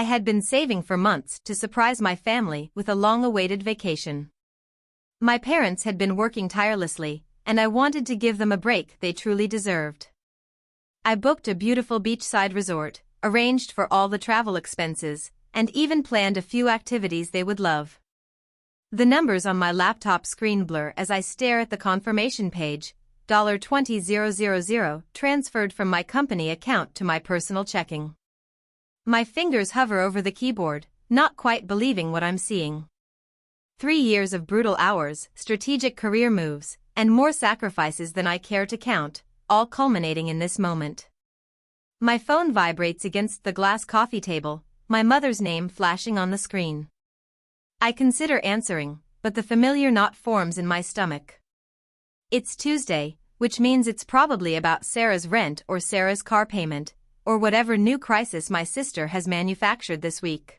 I had been saving for months to surprise my family with a long-awaited vacation. My parents had been working tirelessly, and I wanted to give them a break they truly deserved. I booked a beautiful beachside resort, arranged for all the travel expenses, and even planned a few activities they would love. The numbers on my laptop screen blur as I stare at the confirmation page, $20,000 transferred from my company account to my personal checking. My fingers hover over the keyboard, not quite believing what I'm seeing. 3 years of brutal hours, strategic career moves, and more sacrifices than I care to count, all culminating in this moment. My phone vibrates against the glass coffee table, my mother's name flashing on the screen. I consider answering, but the familiar knot forms in my stomach. It's Tuesday, which means it's probably about Sarah's rent or Sarah's car payment, or whatever new crisis my sister has manufactured this week.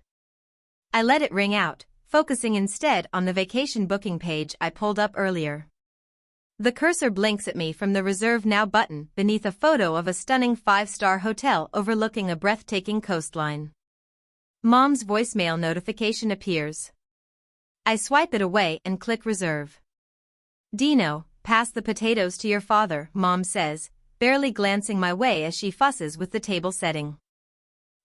I let it ring out, focusing instead on the vacation booking page I pulled up earlier. The cursor blinks at me from the Reserve Now button beneath a photo of a stunning 5-star hotel overlooking a breathtaking coastline. Mom's voicemail notification appears. I swipe it away and click Reserve. Dino, pass the potatoes to your father, Mom says, barely glancing my way as she fusses with the table setting.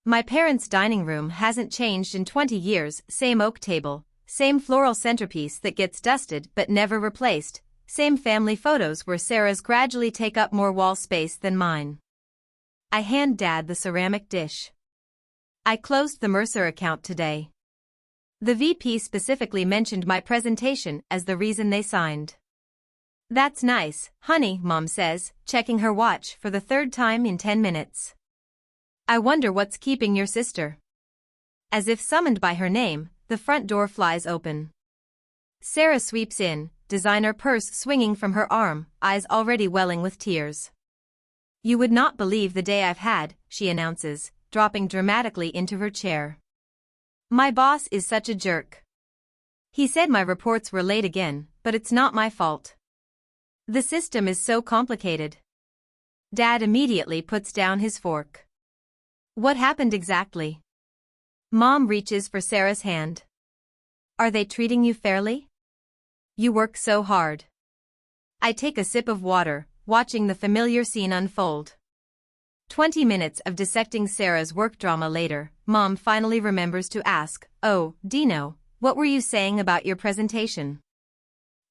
My parents' dining room hasn't changed in 20 years, same oak table, same floral centerpiece that gets dusted but never replaced, same family photos where Sarah's gradually take up more wall space than mine. I hand Dad the ceramic dish. I closed the Mercer account today. The VP specifically mentioned my presentation as the reason they signed. That's nice, honey, Mom says, checking her watch for the 3rd time in 10 minutes. I wonder what's keeping your sister. As if summoned by her name, the front door flies open. Sarah sweeps in, designer purse swinging from her arm, eyes already welling with tears. You would not believe the day I've had, she announces, dropping dramatically into her chair. My boss is such a jerk. He said my reports were late again, but it's not my fault. The system is so complicated. Dad immediately puts down his fork. What happened exactly? Mom reaches for Sarah's hand. Are they treating you fairly? You work so hard. I take a sip of water, watching the familiar scene unfold. 20 minutes of dissecting Sarah's work drama later, Mom finally remembers to ask, "Oh, Dino, what were you saying about your presentation?"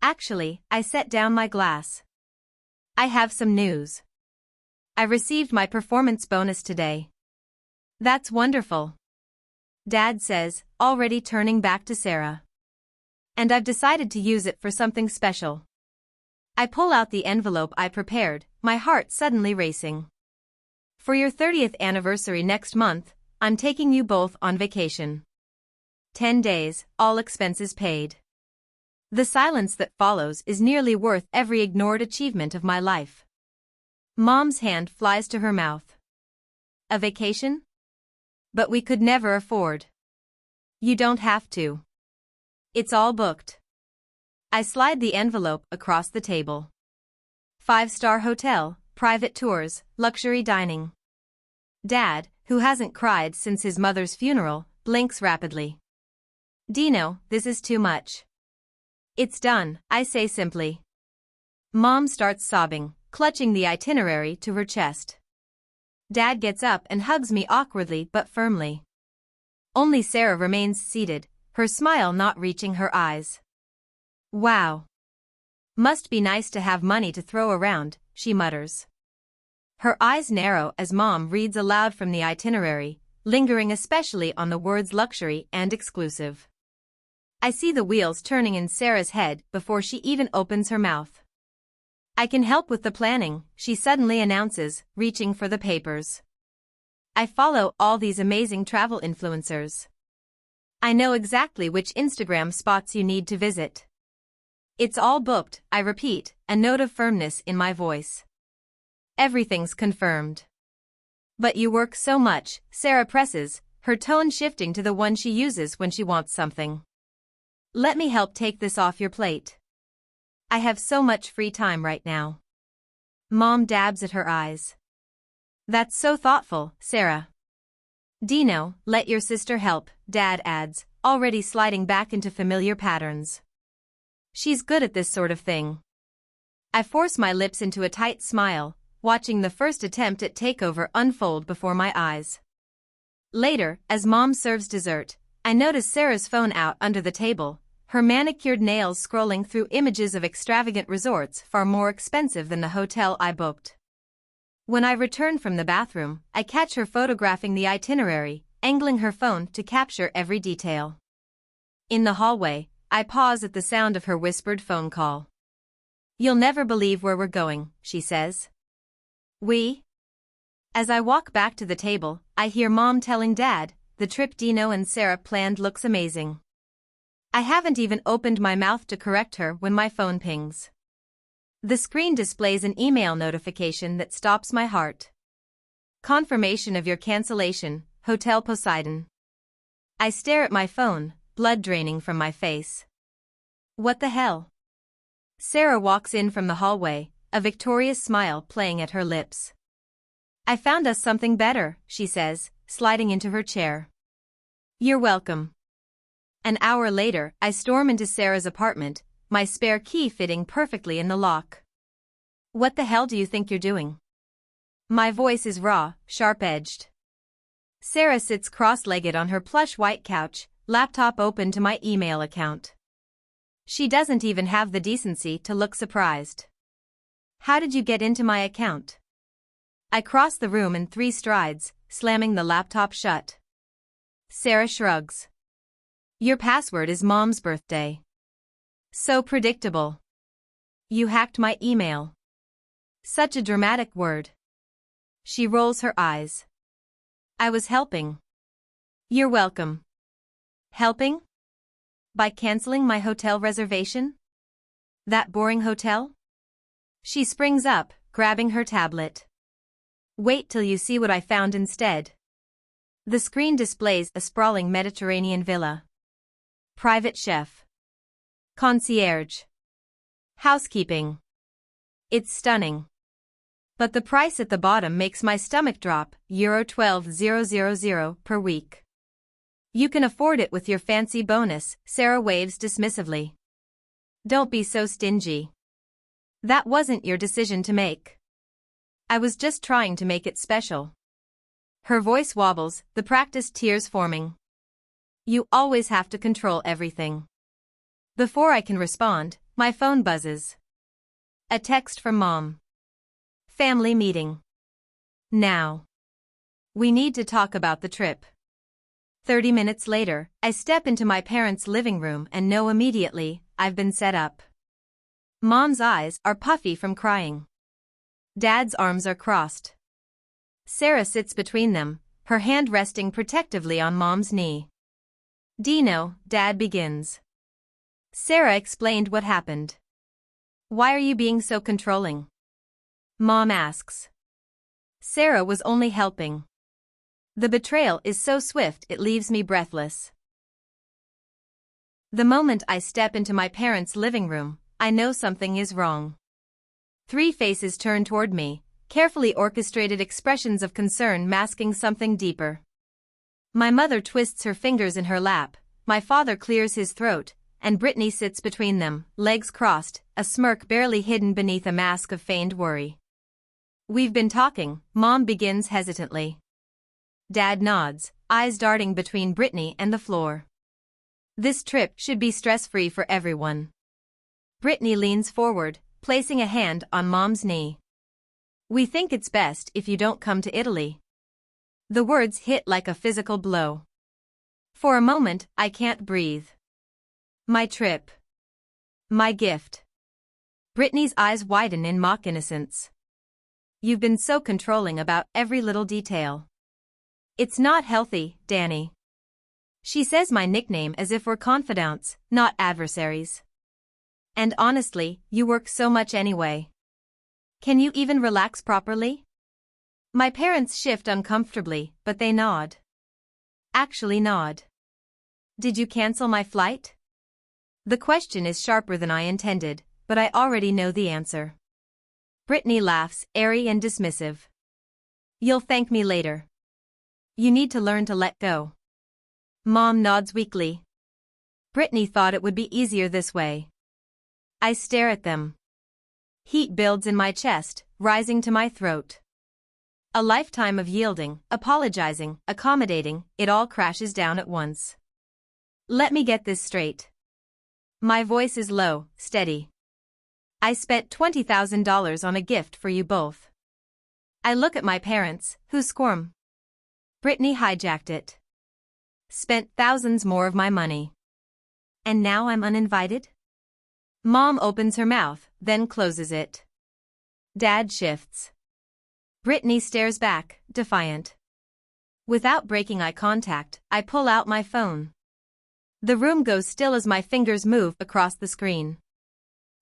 Actually, I set down my glass. I have some news. I received my performance bonus today. That's wonderful. Dad says, already turning back to Sarah. And I've decided to use it for something special. I pull out the envelope I prepared, my heart suddenly racing. For your 30th anniversary next month, I'm taking you both on vacation. 10 days, all expenses paid. The silence that follows is nearly worth every ignored achievement of my life. Mom's hand flies to her mouth. A vacation? But we could never afford. You don't have to. It's all booked. I slide the envelope across the table. 5-star hotel, private tours, luxury dining. Dad, who hasn't cried since his mother's funeral, blinks rapidly. Dino, this is too much. It's done, I say simply. Mom starts sobbing, clutching the itinerary to her chest. Dad gets up and hugs me awkwardly but firmly. Only Sarah remains seated, her smile not reaching her eyes. Wow. Must be nice to have money to throw around, she mutters. Her eyes narrow as Mom reads aloud from the itinerary, lingering especially on the words luxury and exclusive. I see the wheels turning in Sarah's head before she even opens her mouth. I can help with the planning, she suddenly announces, reaching for the papers. I follow all these amazing travel influencers. I know exactly which Instagram spots you need to visit. It's all booked, I repeat, a note of firmness in my voice. Everything's confirmed. But you work so much, Sarah presses, her tone shifting to the one she uses when she wants something. Let me help take this off your plate. I have so much free time right now. Mom dabs at her eyes. That's so thoughtful, Sarah. Dino, let your sister help, Dad adds, already sliding back into familiar patterns. She's good at this sort of thing. I force my lips into a tight smile, watching the first attempt at takeover unfold before my eyes. Later, as Mom serves dessert, I notice Sarah's phone out under the table, her manicured nails scrolling through images of extravagant resorts far more expensive than the hotel I booked. When I return from the bathroom, I catch her photographing the itinerary, angling her phone to capture every detail. In the hallway, I pause at the sound of her whispered phone call. "You'll never believe where we're going," she says. "We?" As I walk back to the table, I hear Mom telling Dad, "The trip Dino and Sarah planned looks amazing." I haven't even opened my mouth to correct her when my phone pings. The screen displays an email notification that stops my heart. "Confirmation of your cancellation, Hotel Poseidon." I stare at my phone, blood draining from my face. What the hell? Sarah walks in from the hallway, a victorious smile playing at her lips. "I found us something better," she says, sliding into her chair. "You're welcome." An hour later, I storm into Sarah's apartment, my spare key fitting perfectly in the lock. "What the hell do you think you're doing?" My voice is raw, sharp-edged. Sarah sits cross-legged on her plush white couch, laptop open to my email account. She doesn't even have the decency to look surprised. "How did you get into my account?" I cross the room in 3 strides, slamming the laptop shut. Sarah shrugs. "Your password is Mom's birthday." So predictable. "You hacked my email." Such a dramatic word. She rolls her eyes. "I was helping." "You're welcome." "Helping? By canceling my hotel reservation? That boring hotel?" She springs up, grabbing her tablet. "Wait till you see what I found instead." The screen displays a sprawling Mediterranean villa. Private chef. Concierge. Housekeeping. It's stunning. But the price at the bottom makes my stomach drop, €12,000 per week. "You can afford it with your fancy bonus," Sarah waves dismissively. "Don't be so stingy. That wasn't your decision to make. I was just trying to make it special." Her voice wobbles, the practiced tears forming. "You always have to control everything." Before I can respond, my phone buzzes. A text from Mom. "Family meeting. Now. We need to talk about the trip." 30 minutes later, I step into my parents' living room and know immediately, I've been set up. Mom's eyes are puffy from crying. Dad's arms are crossed. Sarah sits between them, her hand resting protectively on Mom's knee. "Dino," Dad begins. Sarah explained what happened. "Why are you being so controlling?" Mom asks. Sarah was only helping. The betrayal is so swift it leaves me breathless. The moment I step into my parents' living room, I know something is wrong. 3 faces turn toward me, carefully orchestrated expressions of concern masking something deeper. My mother twists her fingers in her lap, my father clears his throat, and Britney sits between them, legs crossed, a smirk barely hidden beneath a mask of feigned worry. "We've been talking," Mom begins hesitantly. Dad nods, eyes darting between Britney and the floor. "This trip should be stress-free for everyone." Britney leans forward, placing a hand on Mom's knee. "We think it's best if you don't come to Italy." The words hit like a physical blow. For a moment, I can't breathe. My trip. My gift. Britney's eyes widen in mock innocence. "You've been so controlling about every little detail. It's not healthy, Danny." She says my nickname as if we're confidants, not adversaries. "And honestly, you work so much anyway. Can you even relax properly?" My parents shift uncomfortably, but they nod. Actually nod. "Did you cancel my flight?" The question is sharper than I intended, but I already know the answer. Britney laughs, airy and dismissive. "You'll thank me later." You need to learn to let go. Mom nods weakly. Britney thought it would be easier this way. I stare at them. Heat builds in my chest, rising to my throat. A lifetime of yielding, apologizing, accommodating, it all crashes down at once. Let me get this straight. My voice is low, steady. I spent $20,000 on a gift for you both. I look at my parents, who squirm. Britney hijacked it. Spent thousands more of my money. And now I'm uninvited? Mom opens her mouth, then closes it. Dad shifts. Britney stares back, defiant. Without breaking eye contact, I pull out my phone. The room goes still as my fingers move across the screen.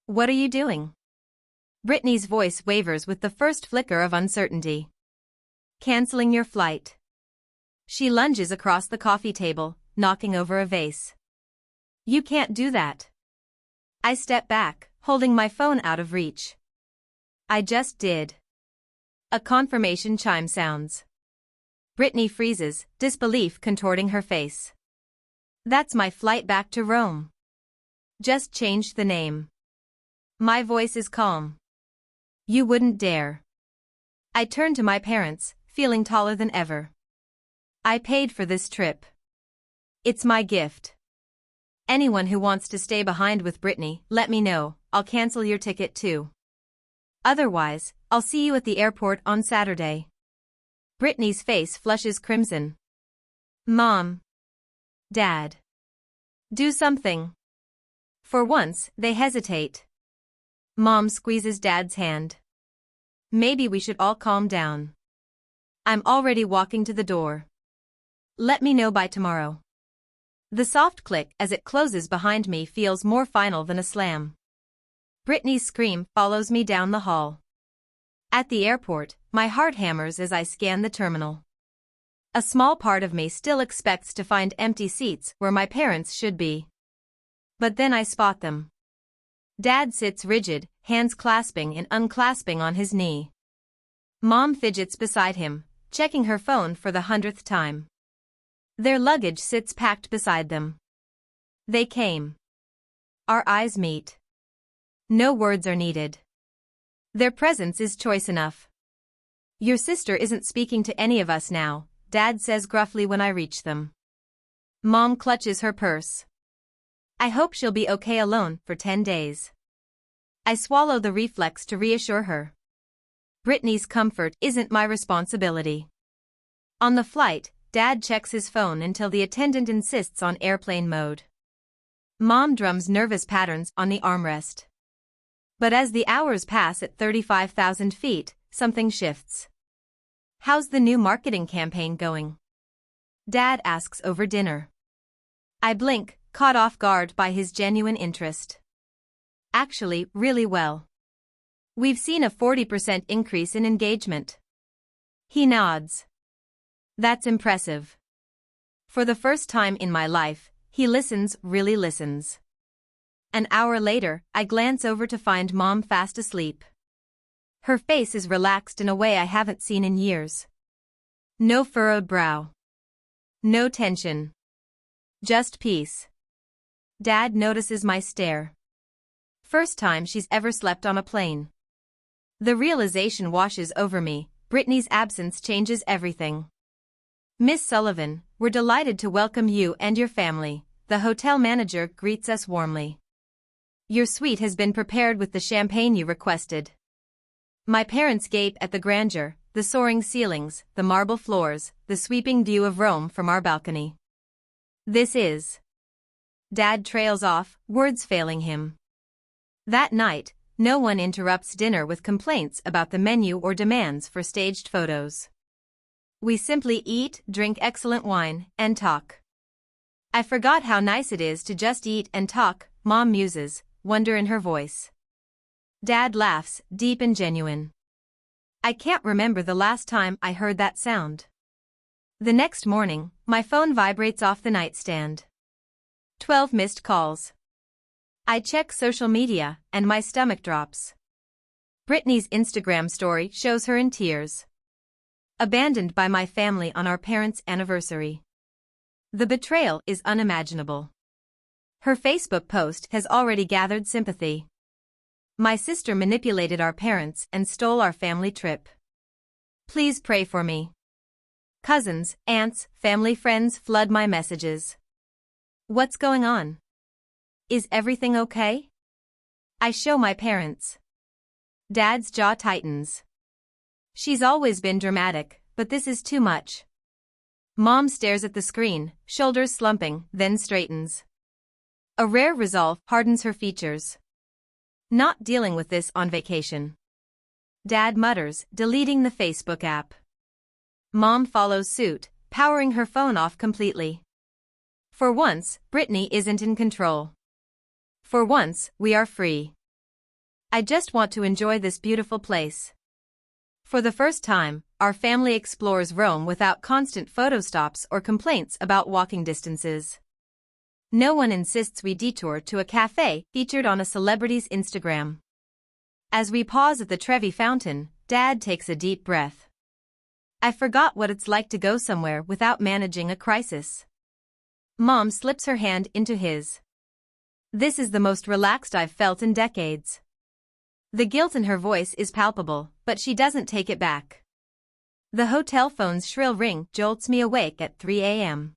What are you doing? Britney's voice wavers with the first flicker of uncertainty. Canceling your flight. She lunges across the coffee table, knocking over a vase. You can't do that. I step back, holding my phone out of reach. I just did. A confirmation chime sounds. Britney freezes, disbelief contorting her face. That's my flight back to Rome. Just changed the name. My voice is calm. You wouldn't dare. I turn to my parents, feeling taller than ever. I paid for this trip. It's my gift. Anyone who wants to stay behind with Britney, let me know, I'll cancel your ticket too. Otherwise, I'll see you at the airport on Saturday. Britney's face flushes crimson. Mom. Dad. Do something. For once, they hesitate. Mom squeezes Dad's hand. Maybe we should all calm down. I'm already walking to the door. Let me know by tomorrow. The soft click as it closes behind me feels more final than a slam. Britney's scream follows me down the hall. At the airport, my heart hammers as I scan the terminal. A small part of me still expects to find empty seats where my parents should be. But then I spot them. Dad sits rigid, hands clasping and unclasping on his knee. Mom fidgets beside him, checking her phone for the 100th time. Their luggage sits packed beside them. They came. Our eyes meet. No words are needed. Their presence is choice enough. Your sister isn't speaking to any of us now, Dad says gruffly when I reach them. Mom clutches her purse. I hope she'll be okay alone for 10 days. I swallow the reflex to reassure her. Britney's comfort isn't my responsibility. On the flight, Dad checks his phone until the attendant insists on airplane mode. Mom drums nervous patterns on the armrest. But as the hours pass at 35,000 feet, something shifts. How's the new marketing campaign going? Dad asks over dinner. I blink, caught off guard by his genuine interest. Actually, really well. We've seen a 40% increase in engagement. He nods. That's impressive. For the first time in my life, he listens, really listens. An hour later, I glance over to find Mom fast asleep. Her face is relaxed in a way I haven't seen in years. No furrowed brow. No tension. Just peace. Dad notices my stare. First time she's ever slept on a plane. The realization washes over me, Britney's absence changes everything. Miss Sullivan, we're delighted to welcome you and your family, the hotel manager greets us warmly. Your suite has been prepared with the champagne you requested. My parents gape at the grandeur, the soaring ceilings, the marble floors, the sweeping view of Rome from our balcony. This is. Dad trails off, words failing him. That night, no one interrupts dinner with complaints about the menu or demands for staged photos. We simply eat, drink excellent wine, and talk. I forgot how nice it is to just eat and talk, Mom muses, wonder in her voice. Dad laughs, deep and genuine. I can't remember the last time I heard that sound. The next morning, my phone vibrates off the nightstand. 12 missed calls. I check social media, and my stomach drops. Britney's Instagram story shows her in tears. Abandoned by my family on our parents' anniversary. The betrayal is unimaginable. Her Facebook post has already gathered sympathy. My sister manipulated our parents and stole our family trip. Please pray for me. Cousins, aunts, family friends flood my messages. What's going on? Is everything okay? I show my parents. Dad's jaw tightens. She's always been dramatic, but this is too much. Mom stares at the screen, shoulders slumping, then straightens. A rare resolve hardens her features. Not dealing with this on vacation. Dad mutters, deleting the Facebook app. Mom follows suit, powering her phone off completely. For once, Britney isn't in control. For once, we are free. I just want to enjoy this beautiful place. For the first time, our family explores Rome without constant photo stops or complaints about walking distances. No one insists we detour to a cafe featured on a celebrity's Instagram. As we pause at the Trevi Fountain, Dad takes a deep breath. I forgot what it's like to go somewhere without managing a crisis. Mom slips her hand into his. This is the most relaxed I've felt in decades. The guilt in her voice is palpable, but she doesn't take it back. The hotel phone's shrill ring jolts me awake at 3 a.m.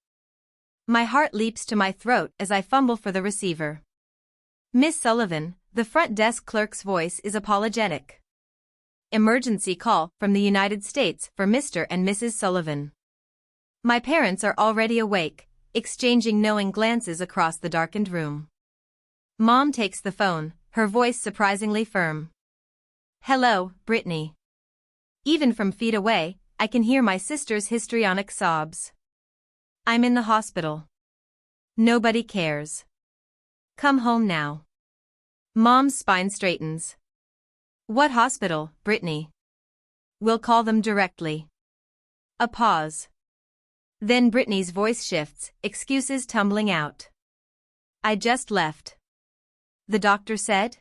My heart leaps to my throat as I fumble for the receiver. Miss Sullivan, the front desk clerk's voice is apologetic. Emergency call from the United States for Mr. and Mrs. Sullivan. My parents are already awake, exchanging knowing glances across the darkened room. Mom takes the phone, her voice surprisingly firm. Hello, Britney. Even from feet away, I can hear my sister's histrionic sobs. I'm in the hospital. Nobody cares. Come home now. Mom's spine straightens. What hospital, Britney? We'll call them directly. A pause. Then Britney's voice shifts, excuses tumbling out. I just left. The doctor said?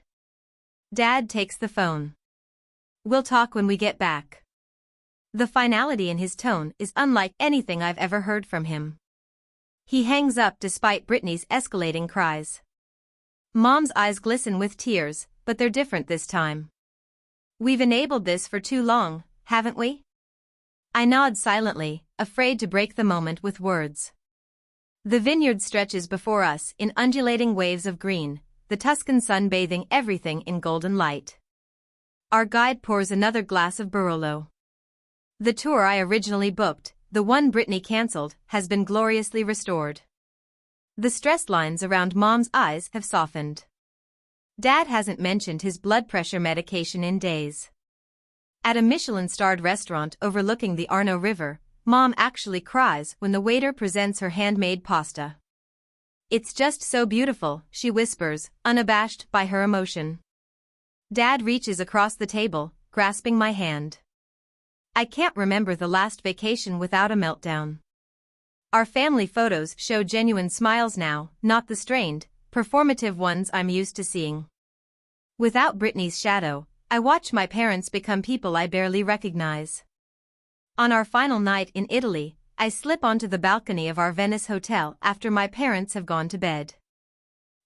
Dad takes the phone. We'll talk when we get back. The finality in his tone is unlike anything I've ever heard from him. He hangs up despite Britney's escalating cries. Mom's eyes glisten with tears, but they're different this time. We've enabled this for too long, haven't we? I nod silently, afraid to break the moment with words. The vineyard stretches before us in undulating waves of green, the Tuscan sun bathing everything in golden light. Our guide pours another glass of Barolo. The tour I originally booked, the one Britney cancelled, has been gloriously restored. The stress lines around Mom's eyes have softened. Dad hasn't mentioned his blood pressure medication in days. At a Michelin-starred restaurant overlooking the Arno River, Mom actually cries when the waiter presents her handmade pasta. It's just so beautiful, she whispers, unabashed by her emotion. Dad reaches across the table, grasping my hand. I can't remember the last vacation without a meltdown. Our family photos show genuine smiles now, not the strained, performative ones I'm used to seeing. Without Britney's shadow, I watch my parents become people I barely recognize. On our final night in Italy, I slip onto the balcony of our Venice hotel after my parents have gone to bed.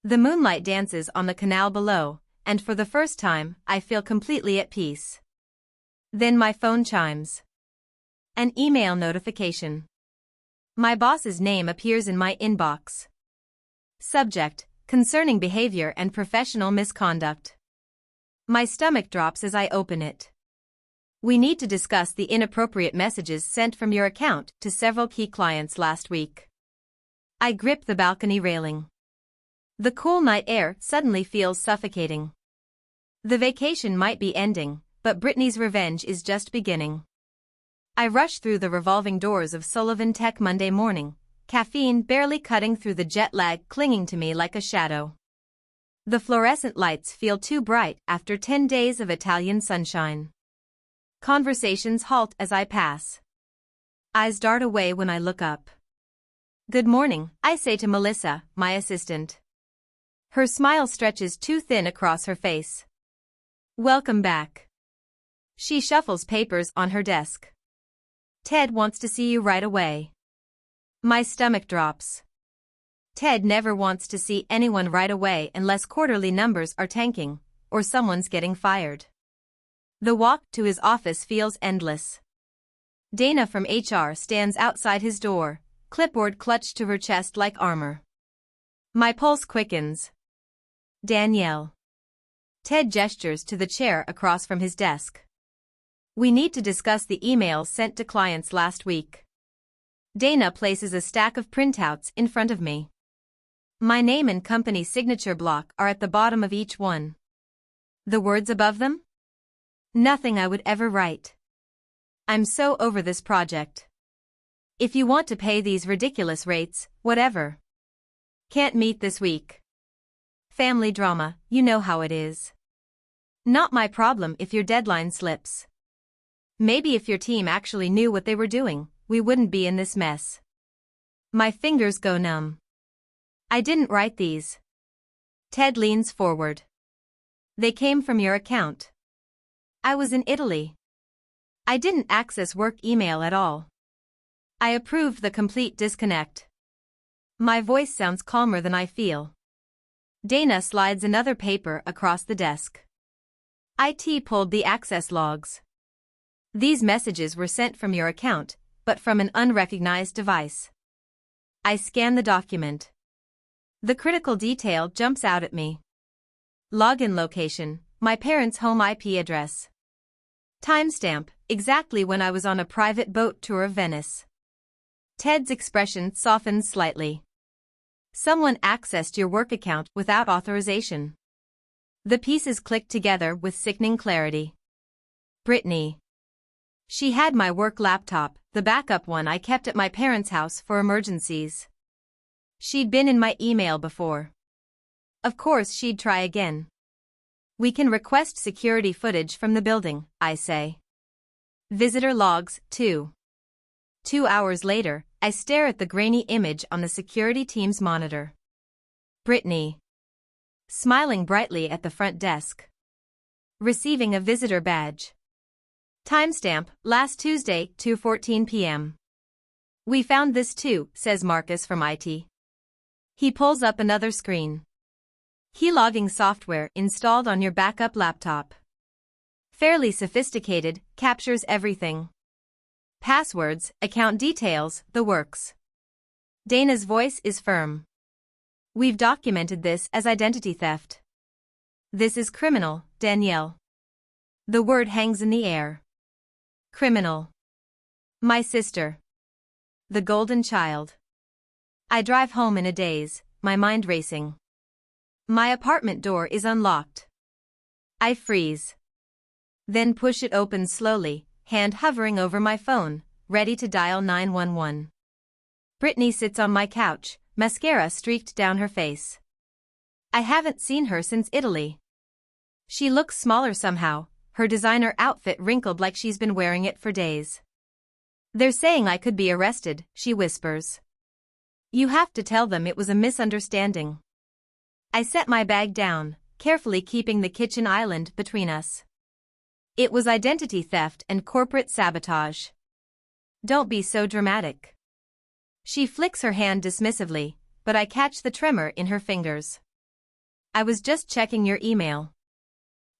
The moonlight dances on the canal below, and for the first time, I feel completely at peace. Then my phone chimes. An email notification. My boss's name appears in my inbox. Subject: concerning behavior and professional misconduct. My stomach drops as I open it. We need to discuss the inappropriate messages sent from your account to several key clients last week. I grip the balcony railing. The cool night air suddenly feels suffocating. The vacation might be ending, but Britney's revenge is just beginning. I rush through the revolving doors of Sullivan Tech Monday morning, caffeine barely cutting through the jet lag clinging to me like a shadow. The fluorescent lights feel too bright after 10 days of Italian sunshine. Conversations halt as I pass. Eyes dart away when I look up. Good morning, I say to Melissa, my assistant. Her smile stretches too thin across her face. Welcome back. She shuffles papers on her desk. Ted wants to see you right away. My stomach drops. Ted never wants to see anyone right away unless quarterly numbers are tanking, or someone's getting fired. The walk to his office feels endless. Dana from HR stands outside his door, clipboard clutched to her chest like armor. My pulse quickens. Danielle. Ted gestures to the chair across from his desk. We need to discuss the emails sent to clients last week. Dana places a stack of printouts in front of me. My name and company signature block are at the bottom of each one. The words above them? Nothing I would ever write. I'm so over this project. If you want to pay these ridiculous rates, whatever. Can't meet this week. Family drama, you know how it is. Not my problem if your deadline slips. Maybe if your team actually knew what they were doing, we wouldn't be in this mess. My fingers go numb. I didn't write these. Ted leans forward. They came from your account. I was in Italy. I didn't access work email at all. I approved the complete disconnect. My voice sounds calmer than I feel. Dana slides another paper across the desk. IT pulled the access logs. These messages were sent from your account, but from an unrecognized device. I scan the document. The critical detail jumps out at me. Login location, my parents' home IP address. Timestamp, exactly when I was on a private boat tour of Venice. Ted's expression softens slightly. Someone accessed your work account without authorization. The pieces clicked together with sickening clarity. Britney. She had my work laptop, the backup one I kept at my parents' house for emergencies. She'd been in my email before. Of course she'd try again. We can request security footage from the building, I say. Visitor logs, too. 2 hours later, I stare at the grainy image on the security team's monitor. Britney. Smiling brightly at the front desk. Receiving a visitor badge. Timestamp, last Tuesday, 2:14 p.m. We found this too, says Marcus from IT. He pulls up another screen. Key logging software installed on your backup laptop. Fairly sophisticated, captures everything. Passwords, account details, the works. Dana's voice is firm. We've documented this as identity theft. This is criminal, Danielle. The word hangs in the air. Criminal. My sister. The golden child. I drive home in a daze, my mind racing. My apartment door is unlocked. I freeze. Then push it open slowly, hand hovering over my phone, ready to dial 911. Britney sits on my couch, mascara streaked down her face. I haven't seen her since Italy. She looks smaller somehow, her designer outfit wrinkled like she's been wearing it for days. They're saying I could be arrested, she whispers. You have to tell them it was a misunderstanding. I set my bag down, carefully keeping the kitchen island between us. It was identity theft and corporate sabotage. Don't be so dramatic. She flicks her hand dismissively, but I catch the tremor in her fingers. I was just checking your email.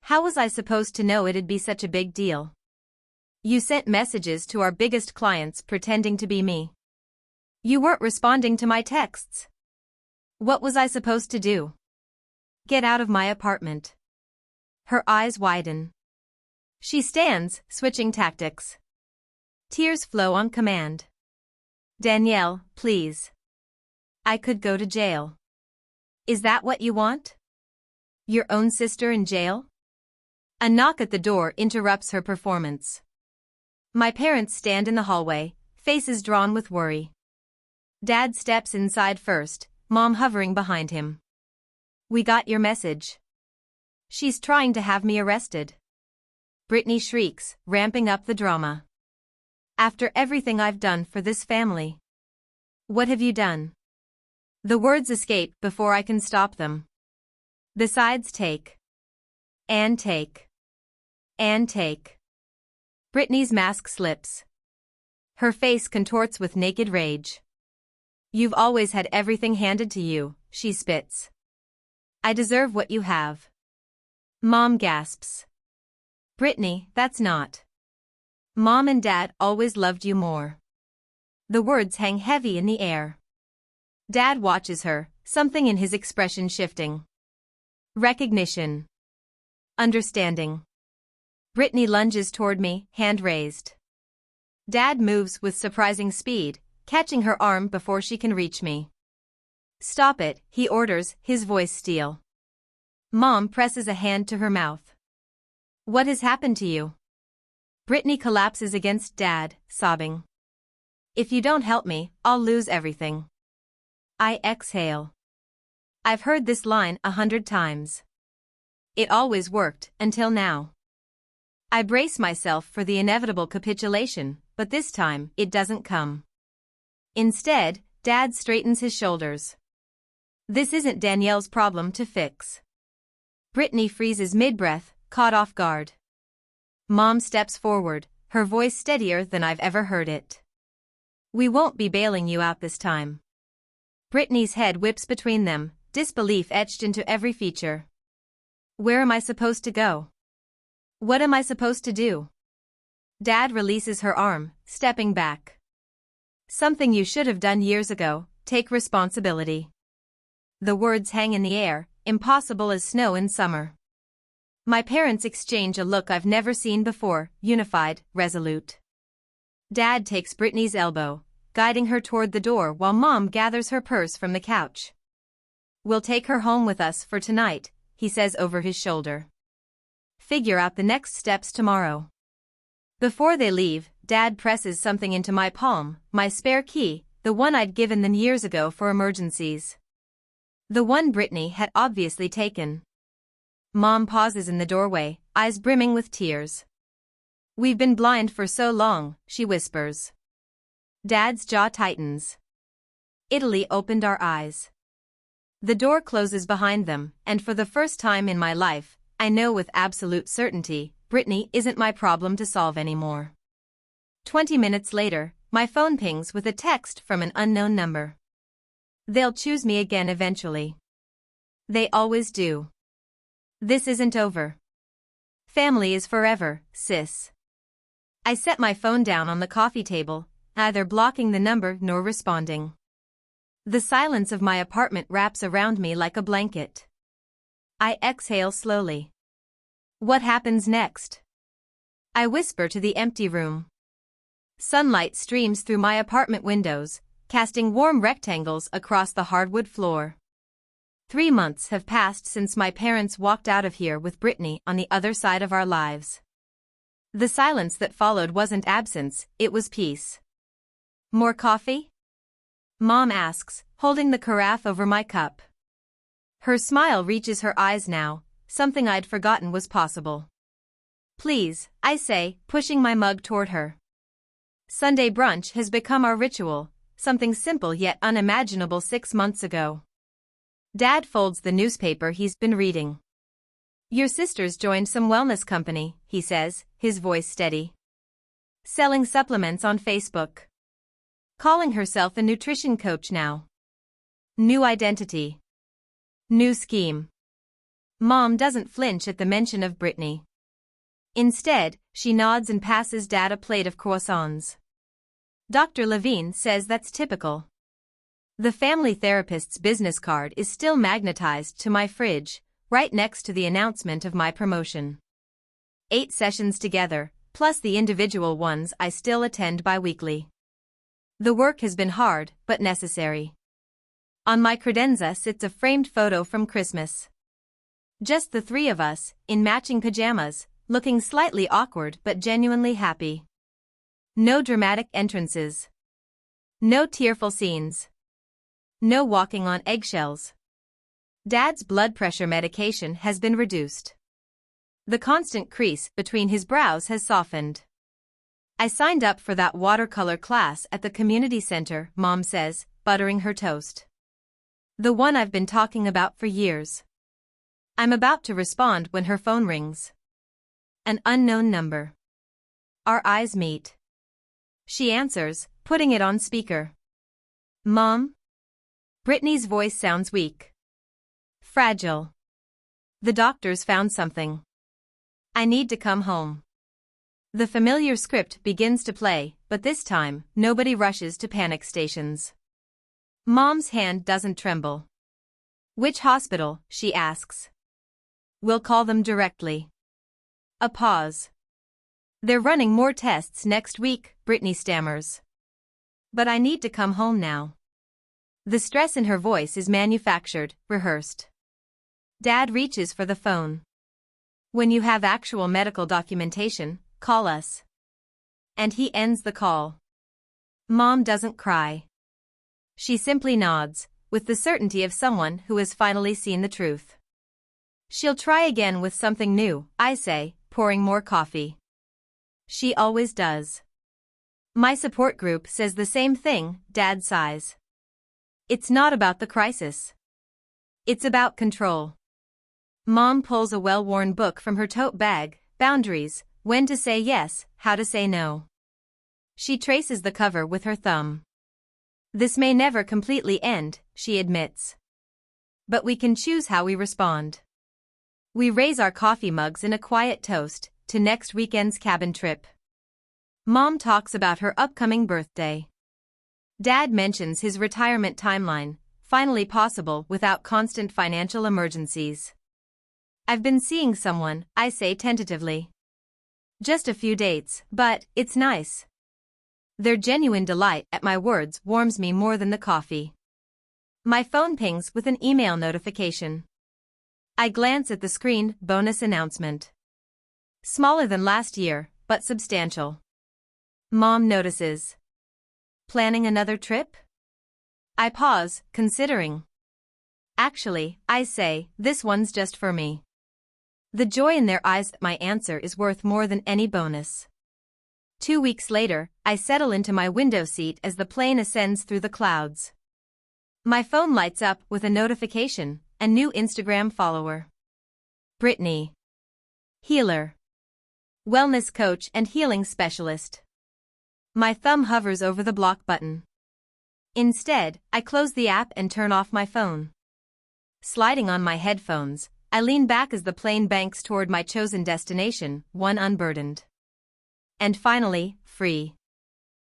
How was I supposed to know it'd be such a big deal? You sent messages to our biggest clients pretending to be me. You weren't responding to my texts. What was I supposed to do? Get out of my apartment. Her eyes widen. She stands, switching tactics. Tears flow on command. Danielle, please. I could go to jail. Is that what you want? Your own sister in jail? A knock at the door interrupts her performance. My parents stand in the hallway, faces drawn with worry. Dad steps inside first, Mom hovering behind him. We got your message. She's trying to have me arrested. Britney shrieks, ramping up the drama. After everything I've done for this family. What have you done? The words escape before I can stop them. Besides take. And take. And take. Britney's mask slips. Her face contorts with naked rage. You've always had everything handed to you, she spits. I deserve what you have. Mom gasps. Britney, that's not. Mom and Dad always loved you more. The words hang heavy in the air. Dad watches her, something in his expression shifting. Recognition. Understanding. Britney lunges toward me, hand raised. Dad moves with surprising speed, catching her arm before she can reach me. Stop it, he orders, his voice steel. Mom presses a hand to her mouth. What has happened to you? Britney collapses against Dad, sobbing. If you don't help me, I'll lose everything. I exhale. I've heard this line 100 times. It always worked, until now. I brace myself for the inevitable capitulation, but this time, it doesn't come. Instead, Dad straightens his shoulders. This isn't Danielle's problem to fix. Britney freezes mid-breath, caught off guard. Mom steps forward, her voice steadier than I've ever heard it. We won't be bailing you out this time. Britney's head whips between them, disbelief etched into every feature. Where am I supposed to go? What am I supposed to do? Dad releases her arm, stepping back. Something you should have done years ago, take responsibility. The words hang in the air, impossible as snow in summer. My parents exchange a look I've never seen before, unified, resolute. Dad takes Britney's elbow, guiding her toward the door while Mom gathers her purse from the couch. We'll take her home with us for tonight, he says over his shoulder. Figure out the next steps tomorrow. Before they leave, Dad presses something into my palm, my spare key, the one I'd given them years ago for emergencies. The one Britney had obviously taken. Mom pauses in the doorway, eyes brimming with tears. We've been blind for so long, she whispers. Dad's jaw tightens. Italy opened our eyes. The door closes behind them, and for the first time in my life, I know with absolute certainty, Britney isn't my problem to solve anymore. 20 minutes later, my phone pings with a text from an unknown number. They'll choose me again eventually. They always do. This isn't over. Family is forever, sis. I set my phone down on the coffee table, neither blocking the number nor responding. The silence of my apartment wraps around me like a blanket. I exhale slowly. What happens next? I whisper to the empty room. Sunlight streams through my apartment windows, casting warm rectangles across the hardwood floor. 3 months have passed since my parents walked out of here with Britney on the other side of our lives. The silence that followed wasn't absence, it was peace. More coffee? Mom asks, holding the carafe over my cup. Her smile reaches her eyes now, something I'd forgotten was possible. Please, I say, pushing my mug toward her. Sunday brunch has become our ritual, something simple yet unimaginable 6 months ago. Dad folds the newspaper he's been reading. Your sister's joined some wellness company, he says, his voice steady. Selling supplements on Facebook. Calling herself a nutrition coach now. New identity. New scheme. Mom doesn't flinch at the mention of Britney. Instead, she nods and passes Dad a plate of croissants. Dr. Levine says that's typical. The family therapist's business card is still magnetized to my fridge, right next to the announcement of my promotion. 8 sessions together, plus the individual ones I still attend bi-weekly. The work has been hard, but necessary. On my credenza sits a framed photo from Christmas. Just the 3 of us, in matching pajamas, looking slightly awkward but genuinely happy. No dramatic entrances. No tearful scenes. No walking on eggshells. Dad's blood pressure medication has been reduced. The constant crease between his brows has softened. I signed up for that watercolor class at the community center, Mom says, buttering her toast. The one I've been talking about for years. I'm about to respond when her phone rings. An unknown number. Our eyes meet. She answers, putting it on speaker. Mom? Britney's voice sounds weak. Fragile. The doctors found something. I need to come home. The familiar script begins to play, but this time, nobody rushes to panic stations. Mom's hand doesn't tremble. Which hospital, she asks. We'll call them directly. A pause. They're running more tests next week, Britney stammers. But I need to come home now. The stress in her voice is manufactured, rehearsed. Dad reaches for the phone. When you have actual medical documentation, call us. And he ends the call. Mom doesn't cry. She simply nods, with the certainty of someone who has finally seen the truth. She'll try again with something new, I say, pouring more coffee. She always does. My support group says the same thing, Dad sighs. It's not about the crisis. It's about control. Mom pulls a well-worn book from her tote bag, Boundaries, When to Say Yes, How to Say No. She traces the cover with her thumb. This may never completely end, she admits. But we can choose how we respond. We raise our coffee mugs in a quiet toast to next weekend's cabin trip. Mom talks about her upcoming birthday. Dad mentions his retirement timeline, finally possible without constant financial emergencies. I've been seeing someone, I say tentatively. Just a few dates, but it's nice. Their genuine delight at my words warms me more than the coffee. My phone pings with an email notification. I glance at the screen, bonus announcement. Smaller than last year, but substantial. Mom notices. Planning another trip? I pause, considering. Actually, I say, this one's just for me. The joy in their eyes at my answer is worth more than any bonus. 2 weeks later, I settle into my window seat as the plane ascends through the clouds. My phone lights up with a notification, a new Instagram follower. Britney. Healer. Wellness coach and healing specialist. My thumb hovers over the block button. Instead, I close the app and turn off my phone. Sliding on my headphones, I lean back as the plane banks toward my chosen destination, one unburdened. And finally, free.